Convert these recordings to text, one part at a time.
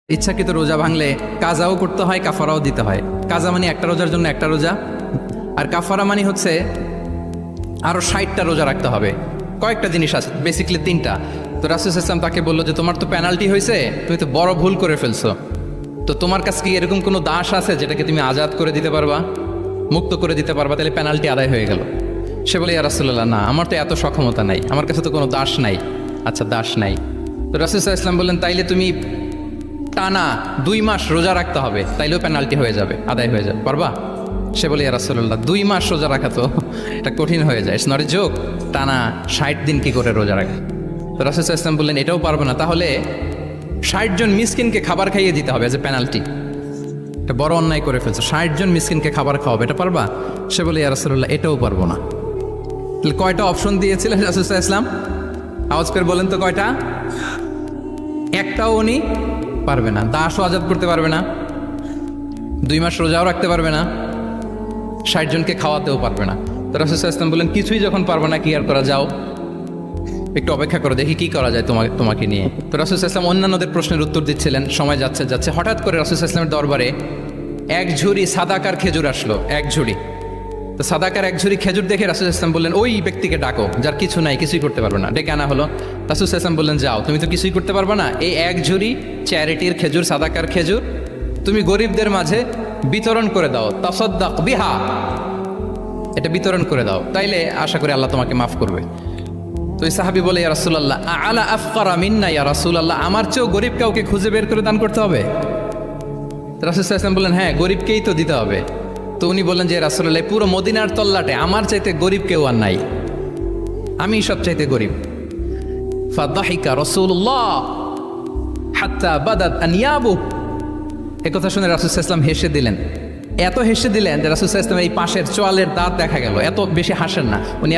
ইচ্ছাকৃত রোজা ভাঙলে কাজাও করতে হয়, কাফারাও দিতে হয়। কাজা মানে একটা রোজার জন্য একটা রোজা, আর কাফারা মানে হচ্ছে আরো 60টা রোজা রাখতে হবে। কয়েকটা জিনিস আছে, বেসিক্যালি 3টা। তো রাসূল ইসলাম তাকে বললো যে তোমার তো পেনাল্টি হয়েছে, তুমি তো বড় ভুল করে ফেলছো, তো তোমার কাছে কি এরকম কোনো দাস আছে যেটাকে তুমি আজাদ করে দিতে পারবা, মুক্ত করে দিতে পারবা, তাহলে পেনাল্টি আদায় হয়ে গেল। সে বলে ইয়া রাসূলুল্লাহ, না, আমার তো এত সক্ষমতা নাই, আমার কাছে তো কোনো দাস নাই। আচ্ছা, দাস নাই। তো রাসূল ইসলাম বললেন তাইলে তুমি টানা 2 মাস রোজা রাখতে হবে, তাইলেও পেনাল্টি হয়ে যাবে, আদায় হয়ে যাবে, পারবা? সে বলে ইয়া রাসূলুল্লাহ, 2 মাস রোজা রাখা তো এটা কঠিন হয়ে যায়, ইটস নট এ জোক। টানা 60 দিন কি করে রোজা রাখে? তো রাসূল ইসলাম বললেন এটাও পারবে না, তাহলে 60 জন মিসকিনকে খাবার খাইয়ে দিতে হবে এজ এ পেনাল্টি। এটা বড় অন্যায় করে ফেলছে, 60 জন মিসকিনকে খাবার খাওয়াবে, এটা পারবা? সে বলে ইয়া রাসূলুল্লাহ, এটাও পারবো না। তাহলে কয়টা অপশন দিয়েছিলেন রাসূল ইসলাম? আওয়াজ করে বলেন তো কয়টা? একটাও উনি পারবে না। দাসও আজাদ করতে পারবে না, 2 মাস রোজাও রাখতে পারবে না, 60 জনকে খাওয়াতেও পারবে না। তো রাসূল ইসলাম বললেন কিছুই যখন পারবে না, কি আর করা, যাও একটু অপেক্ষা করো, দেখি কি করা যায় তোমাকে নিয়ে। তো রাসূল ইসলাম অন্যান্যদের প্রশ্নের উত্তর দিচ্ছিলেন, সময় যাচ্ছে যাচ্ছে হঠাৎ করে রাসূল ইসলামের দরবারে 1 ঝুড়ি সাদাকার খেজুর আসলো, 1 ঝুড়ি। তো সাদাকার 1 ঝুড়ি খেজুর দেখে রাসূল ইসলাম বললেন ওই ব্যক্তিকে ডাকো যার কিছু নাই, কিছুই করতে পারবে না। ডেকে আনা হলো। রাসূল ইসলাম বললেন যাও, তুমি তো কিছুই করতে পারবে না, এই 1 ঝুড়ি চ্যারিটির খেজুর, সাদাকার খেজুর তুমি গরিবদের মাঝে বিতরণ করে দাও, তাসাদ্দাক বিহা, এটা বিতরণ করে দাও, তাইলে আশা করি আল্লাহ তোমাকে মাফ করবে। তো এই সাহাবী বলে ইয়া রাসূলুল্লাহ আলা আফকারা মিন্না ইয়া রাসূলুল্লাহ, আমার চেয়েও গরিব কাউকে খুঁজে বের করে দান করতে হবে? রাসূল সাল্লাল্লাহু আলাইহি ওয়াসাল্লাম বললেন হ্যাঁ, গরিবকেই তো দিতে হবে। তো উনি বললেন যে রাসূলুল্লাহ, পুরো মদিনার তল্লাটে আমার চাইতে গরিব কেউ আর নাই, আমি সবচাইতে গরিব। ফাদাহিকা রাসূলুল্লাহ হাত্তা বাদাত আনিয়াবু, এই কথা শুনে রাসূল সাল্লাল্লাহু আলাইহি ওয়াসাল্লাম হেসে দিলেন। এত হেসে দিলেন যে রাসূল সাল্লাল্লাহু আলাইহি ওয়াসাল্লাম এই পাশের চোয়ালের দাঁত দেখা গেল, এত বেশি হাসেন না উনি,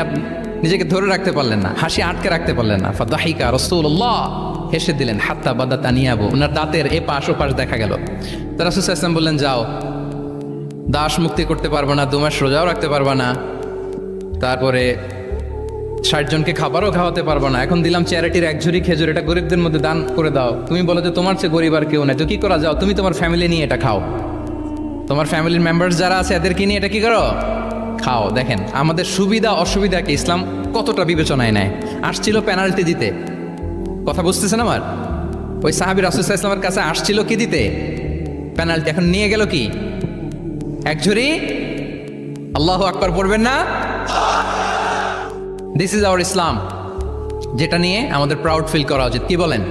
নিজেকে ধরে রাখতে পারলেন না, হাসি আটকে রাখতে পারলেন না। ফাদাহিকা রাসূলুল্লাহ, হেসে দিলেন। হাত্তা বাদাত আনিয়াবু, ওনার দাঁতের এপাশ ওপাশ দেখা গেল। তো রাসূল সাল্লাল্লাহু আলাইহি ওয়াসাল্লাম বললেন যাও, দাস মুক্তি করতে পারবে না, 2 মাস রোজাও রাখতে পারবে না, তারপরে 60 জনকে খাবারও খাওয়াতে পারবো না, এখন দিলাম চ্যারিটির 1 ঝুড়ি খেজুর, এটা গরিবদের মধ্যে দান করে দাও। তুমি বলো যে তোমার চেয়ে গরিব আর কেউ নেই, তো কি করা, যাও তুমি তোমার ফ্যামিলি নিয়ে এটা খাও, তোমার ফ্যামিলির মেম্বার্স যারা আছে এদেরকে নিয়ে এটা কি করো, খাও। দেখেন আমাদের সুবিধা অসুবিধাকে ইসলাম কতটা বিবেচনায় নেয়। আসছিল পেনাল্টি দিতে, কথা বুঝতেছেন আমার? ওই সাহাবী রাসূল সাল্লাল্লাহু আলাইহি ওয়াসাল্লামের কাছে আসছিল কি দিতে, পেনাল্টি, এখন নিয়ে গেল কি 1 ঝুড়ি। আল্লাহু আকবার পড়বেন না? দিস ইজ আওয়ার ইসলাম, যেটা নিয়ে আমাদের প্রাউড ফিল করা উচিত, কি বলেন?